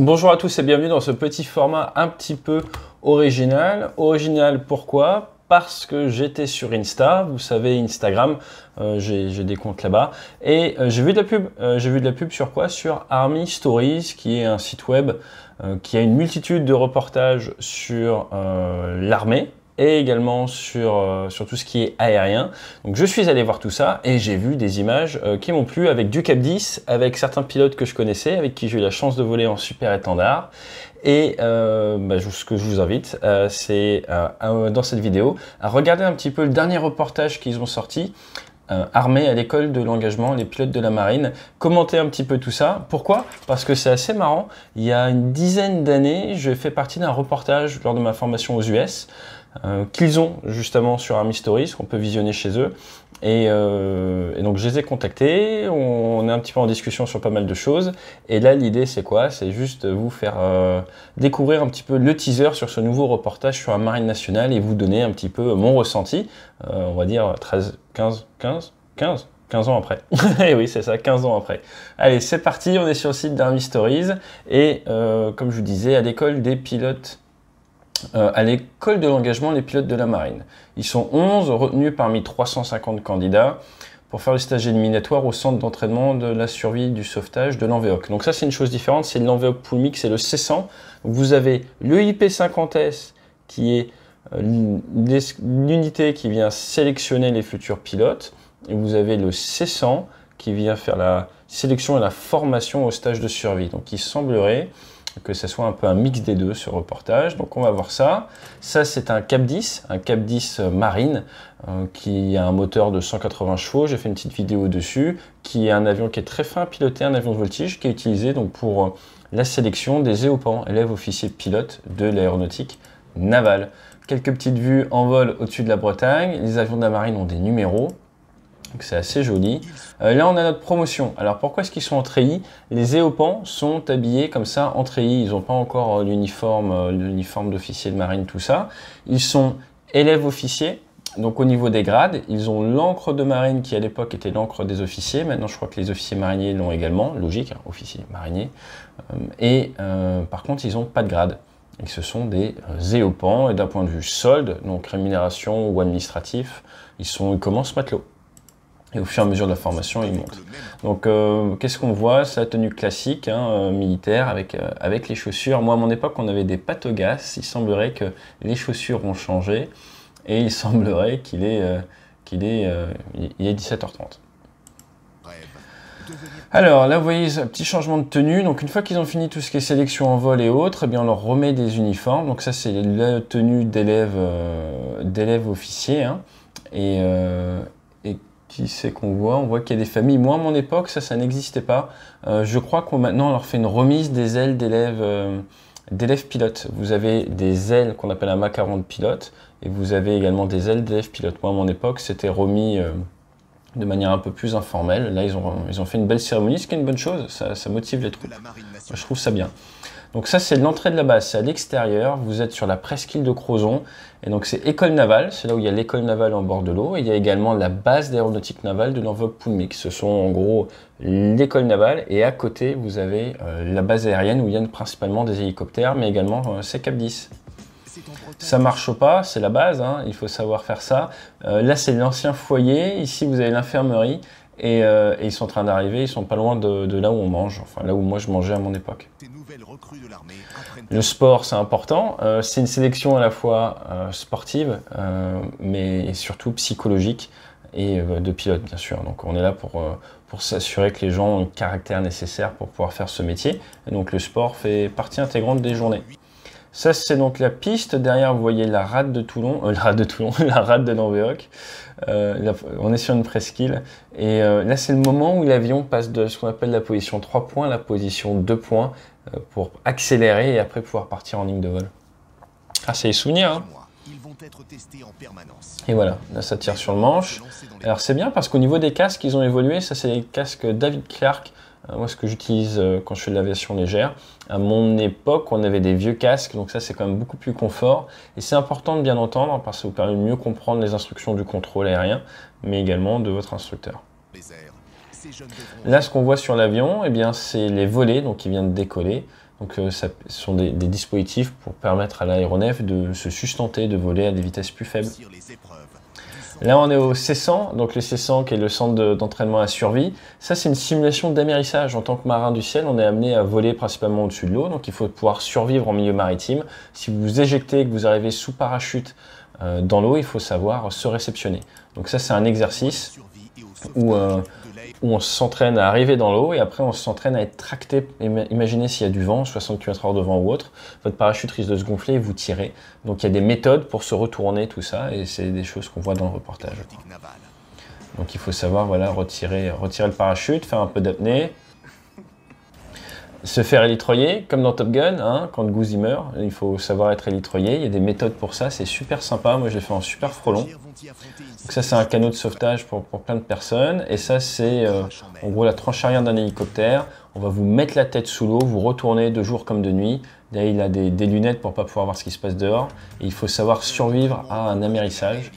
Bonjour à tous et bienvenue dans ce petit format un petit peu original. Original pourquoi? Parce que j'étais sur Insta, vous savez Instagram, j'ai des comptes là-bas et j'ai vu de la pub. J'ai vu de la pub sur quoi? Sur Army Stories, qui est un site web qui a une multitude de reportages sur l'armée et également sur tout ce qui est aérien. Donc je suis allé voir tout ça et j'ai vu des images qui m'ont plu avec du Cap 10, avec certains pilotes que je connaissais, avec qui j'ai eu la chance de voler en super étendard. Et ce que je vous invite, c'est dans cette vidéo à regarder un petit peu le dernier reportage qu'ils ont sorti, armée à l'école de l'engagement, les pilotes de la marine, commenter un petit peu tout ça. Pourquoi? Parce que c'est assez marrant. Il y a une dizaine d'années, j'ai fait partie d'un reportage lors de ma formation aux US, qu'ils ont justement sur Army Stories, qu'on peut visionner chez eux. Et donc je les ai contactés, on est un petit peu en discussion sur pas mal de choses. Et là l'idée c'est quoi? C'est juste vous faire découvrir un petit peu le teaser sur ce nouveau reportage sur la Marine nationale et vous donner un petit peu mon ressenti, on va dire 15 ans après. Et oui, c'est ça, 15 ans après. Allez, c'est parti, on est sur le site d'Army Stories. Et comme je vous disais, à l'école des pilotes, à l'école de l'engagement, les pilotes de la marine. Ils sont 11 retenus parmi 350 candidats pour faire le stage éliminatoire au centre d'entraînement de la survie du sauvetage de l'Enveoc. Donc ça, c'est une chose différente, c'est l'Enveoc Poulmic, c'est le C100. Donc vous avez le IP50S qui est l'unité qui vient sélectionner les futurs pilotes. Et vous avez le C100 qui vient faire la sélection et la formation au stage de survie. Donc il semblerait que ce soit un peu un mix des deux, ce reportage. Donc on va voir ça. Ça, c'est un Cap 10 marine, qui a un moteur de 180 chevaux. J'ai fait une petite vidéo dessus, qui est un avion qui est très fin à piloter, un avion de voltige, qui est utilisé donc pour la sélection des EOPAN, élèves officiers pilotes de l'aéronautique navale. Quelques petites vues en vol au-dessus de la Bretagne. Les avions de la marine ont des numéros. Donc c'est assez joli. Là, on a notre promotion. Alors, pourquoi est-ce qu'ils sont en treillis? Les EOPAN sont habillés comme ça en treillis. Ils n'ont pas encore l'uniforme d'officier de marine, tout ça. Ils sont élèves officiers. Donc, au niveau des grades, ils ont l'encre de marine qui, à l'époque, était l'encre des officiers. Maintenant, je crois que les officiers mariniers l'ont également. Logique, hein, officiers mariniers. Par contre, ils n'ont pas de grade. Et ce sont des EOPAN. Et d'un point de vue solde, donc rémunération ou administratif, ils commencent matelots. Et au fur et à mesure de la formation, ils montent. Donc, qu'est-ce qu'on voit? C'est la tenue classique, hein, militaire, avec les chaussures. Moi, à mon époque, on avait des patogas. Il semblerait que les chaussures ont changé. Et il semblerait qu'il est 17h30. Alors, là, vous voyez un petit changement de tenue. Donc, une fois qu'ils ont fini tout ce qui est sélection en vol et autres, eh bien, on leur remet des uniformes. Donc, ça, c'est la tenue d'élèves officiers. Hein. Et qui c'est qu'on voit? On voit qu'il y a des familles. Moi, à mon époque, ça n'existait pas. Je crois qu'on maintenant on leur fait une remise des ailes d'élèves pilotes. Vous avez des ailes qu'on appelle un macaron de pilote et vous avez également des ailes d'élèves pilotes. Moi, à mon époque, c'était remis de manière un peu plus informelle. Là, ils ont fait une belle cérémonie, ce qui est une bonne chose. Ça motive les troupes. Je trouve ça bien. Donc ça, c'est l'entrée de la base, c'est à l'extérieur, vous êtes sur la presqu'île de Crozon, et donc c'est école navale, c'est là où il y a l'école navale en bord de l'eau, et il y a également la base d'aéronautique navale de l'Enveoc Poulmic. Ce sont en gros l'école navale, et à côté, vous avez la base aérienne où il y a principalement des hélicoptères, mais également ces Cap 10. Ça marche pas, c'est la base, hein, il faut savoir faire ça. Là, c'est l'ancien foyer, ici vous avez l'infirmerie, et ils sont en train d'arriver, ils sont pas loin de là où on mange, enfin là où moi je mangeais à mon époque. Le sport, c'est important. C'est une sélection à la fois sportive, mais surtout psychologique et de pilote, bien sûr. Donc, on est là pour s'assurer que les gens ont le caractère nécessaire pour pouvoir faire ce métier. Et donc, le sport fait partie intégrante des journées. Ça, c'est donc la piste. Derrière, vous voyez la rade de Toulon, la rade de l'Enveoc. On est sur une presqu'île. Et là, c'est le moment où l'avion passe de ce qu'on appelle la position 3 points à la position 2 points pour accélérer et après pouvoir partir en ligne de vol. Ah, c'est les souvenirs, hein. Et voilà, là, ça tire sur le manche. Alors, c'est bien parce qu'au niveau des casques, ils ont évolué. Ça, c'est les casques David Clark. Moi, ce que j'utilise quand je fais de l'aviation légère. À mon époque, on avait des vieux casques, donc ça, c'est quand même beaucoup plus confort. Et c'est important de bien entendre parce que ça vous permet de mieux comprendre les instructions du contrôle aérien, mais également de votre instructeur. Là, ce qu'on voit sur l'avion, eh bien, c'est les volets, donc il vient de décoller. Donc ce sont des dispositifs pour permettre à l'aéronef de se sustenter, de voler à des vitesses plus faibles. Là, on est au C100, donc le C100 qui est le centre d'entraînement à survie. Ça, c'est une simulation d'amérissage. En tant que marin du ciel, on est amené à voler principalement au-dessus de l'eau, donc il faut pouvoir survivre en milieu maritime. Si vous vous éjectez et que vous arrivez sous parachute dans l'eau, il faut savoir se réceptionner. Donc ça, c'est un exercice où on s'entraîne à arriver dans l'eau et après on s'entraîne à être tracté. Imaginez s'il y a du vent, 60 km/h de vent ou autre, votre parachute risque de se gonfler et vous tirez. Donc il y a des méthodes pour se retourner, tout ça, et c'est des choses qu'on voit dans le reportage. Donc il faut savoir, voilà, retirer le parachute, faire un peu d'apnée, se faire élitroyer, comme dans Top Gun, hein, quand Goose y meurt, il faut savoir être élitroyé. Il y a des méthodes pour ça, c'est super sympa. Moi, je l'ai fait en super frelon. Donc ça, c'est un canot de sauvetage pour plein de personnes. Et ça, c'est en gros la tranche arrière d'un hélicoptère. On va vous mettre la tête sous l'eau, vous retournez de jour comme de nuit. Là, il a des lunettes pour ne pas pouvoir voir ce qui se passe dehors. Et il faut savoir survivre à un amérissage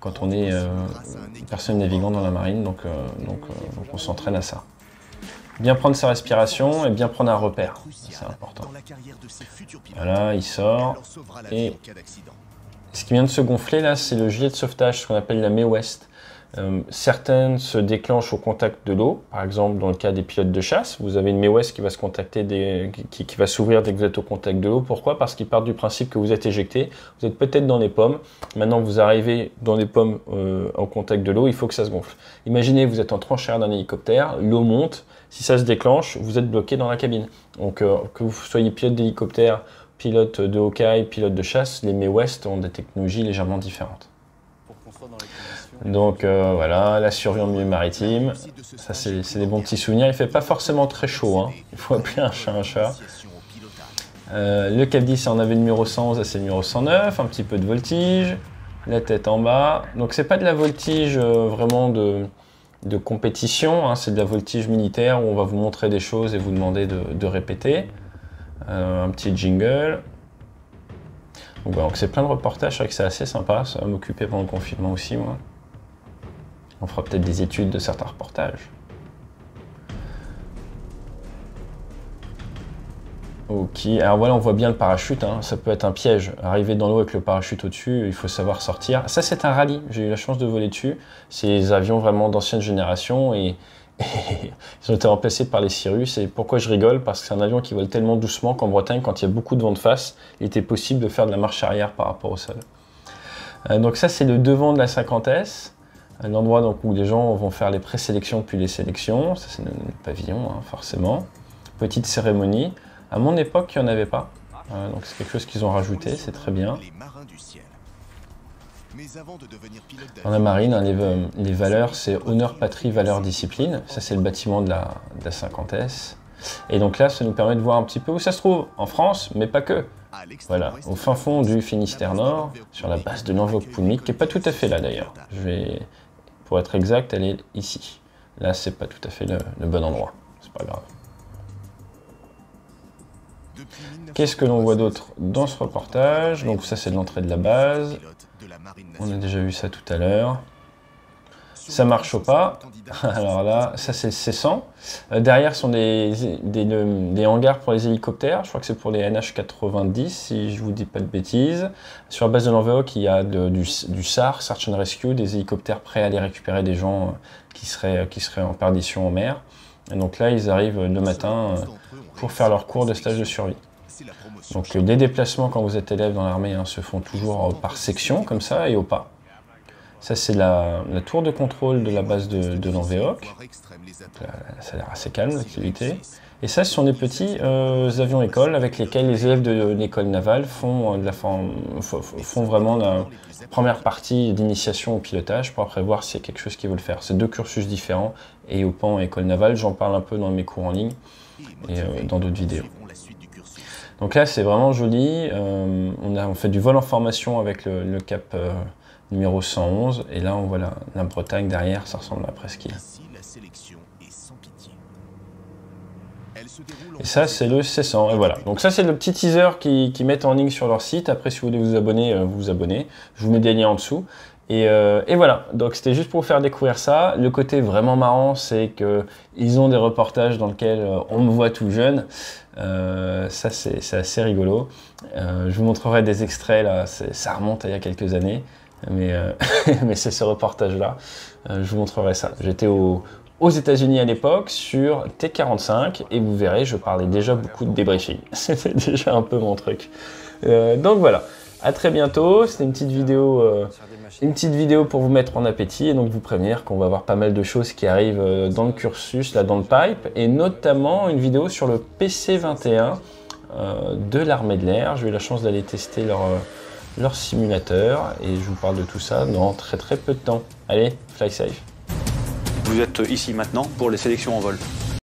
quand on est personne navigant dans la marine. Donc on s'entraîne à ça. Bien prendre sa respiration et bien prendre un repère, c'est important. Voilà, il sort. Et ce qui vient de se gonfler là, c'est le gilet de sauvetage, ce qu'on appelle la Mae West. Certaines se déclenchent au contact de l'eau, par exemple dans le cas des pilotes de chasse. Vous avez une Mae West qui va se contacter, qui va s'ouvrir dès que vous êtes au contact de l'eau. Pourquoi? Parce qu'ils partent du principe que vous êtes éjecté, vous êtes peut-être dans les pommes. Maintenant vous arrivez dans les pommes au contact de l'eau, il faut que ça se gonfle. Imaginez, vous êtes en tranche arrière d'un hélicoptère, l'eau monte. Si ça se déclenche, vous êtes bloqué dans la cabine. Donc que vous soyez pilote d'hélicoptère, pilote de Hawkeye, pilote de chasse, les Mae West ont des technologies légèrement différentes. Donc voilà, la survie en milieu maritime, ça c'est des bons petits souvenirs. Il ne fait pas forcément très chaud, hein. Il faut appeler un chat un chat. Le Cap 10, on avait le numéro 111, là c'est le numéro 109, un petit peu de voltige, la tête en bas. Donc c'est pas de la voltige vraiment de compétition, hein, c'est de la voltige militaire où on va vous montrer des choses et vous demander de répéter. Un petit jingle. Donc c'est plein de reportages, c'est vrai que c'est assez sympa, ça va m'occuper pendant le confinement aussi moi. On fera peut-être des études de certains reportages. Ok, alors voilà, on voit bien le parachute, hein. Ça peut être un piège. Arriver dans l'eau avec le parachute au-dessus, il faut savoir sortir. Ça, c'est un rallye, j'ai eu la chance de voler dessus. C'est des avions vraiment d'ancienne génération et ils ont été remplacés par les Cirrus. Et pourquoi je rigole? Parce que c'est un avion qui vole tellement doucement qu'en Bretagne, quand il y a beaucoup de vent de face, il était possible de faire de la marche arrière par rapport au sol. Donc ça, c'est le devant de la 50S. L'endroit où les gens vont faire les présélections puis les sélections. Ça, c'est le pavillon, hein, forcément. Petite cérémonie. À mon époque, il n'y en avait pas. Donc c'est quelque chose qu'ils ont rajouté, c'est très bien. Dans la marine, hein, les valeurs, c'est honneur, patrie, valeur, discipline. Ça, c'est le bâtiment de la 50S. Et donc là, ça nous permet de voir un petit peu où ça se trouve. En France, mais pas que. Voilà, au fin fond du Finistère Nord, sur la base de Languedoc-Poulmic, qui n'est pas tout à fait là d'ailleurs. Pour être exact, elle est ici. Là, c'est pas tout à fait le bon endroit. C'est pas grave. Qu'est-ce que l'on voit d'autre dans ce reportage? Donc ça, c'est l'entrée de la base. On a déjà vu ça tout à l'heure. Ça marche au pas. Alors là, ça c'est le C100. Derrière sont des hangars pour les hélicoptères. Je crois que c'est pour les NH90, si je vous dis pas de bêtises. Sur la base de Languedoc, il y a du SAR, Search and Rescue, des hélicoptères prêts à aller récupérer des gens qui seraient en perdition en mer. Et donc là, ils arrivent le matin pour faire leur cours de stage de survie. Donc les déplacements quand vous êtes élève dans l'armée se font toujours par section, comme ça, et au pas. Ça, c'est la tour de contrôle de la base de Languedoc. Ça a l'air assez calme, l'activité. Et ça, ce sont des petits avions-écoles avec lesquels les élèves de l'école navale font vraiment la première partie d'initiation au pilotage pour après voir s'il y a quelque chose qu'ils veulent faire. C'est deux cursus différents, et au PAN et école navale, j'en parle un peu dans mes cours en ligne et dans d'autres vidéos. Donc là, c'est vraiment joli. On fait du vol en formation avec le cap numéro 111. Et là, on voit la Bretagne derrière. Ça ressemble à Presqu'île. Et ça, c'est le C100. Et voilà. Donc ça, c'est le petit teaser qu'ils mettent en ligne sur leur site. Après, si vous voulez vous abonner, vous vous abonnez. Je vous mets des liens en dessous. Et voilà, donc c'était juste pour vous faire découvrir ça. Le côté vraiment marrant, c'est qu'ils ont des reportages dans lesquels on me voit tout jeune. Ça, c'est assez rigolo. Je vous montrerai des extraits, là, ça remonte à il y a quelques années. Mais, mais c'est ce reportage-là. Je vous montrerai ça. J'étais aux États-Unis à l'époque sur T45 et vous verrez, je parlais déjà beaucoup de débriefing. C'était déjà un peu mon truc. Donc voilà. À très bientôt, c'était une petite vidéo pour vous mettre en appétit et donc vous prévenir qu'on va avoir pas mal de choses qui arrivent dans le cursus, là dans le pipe, et notamment une vidéo sur le PC-21 de l'armée de l'air. J'ai eu la chance d'aller tester leur simulateur et je vous parle de tout ça dans très peu de temps. Allez, fly safe. Vous êtes ici maintenant pour les sélections en vol.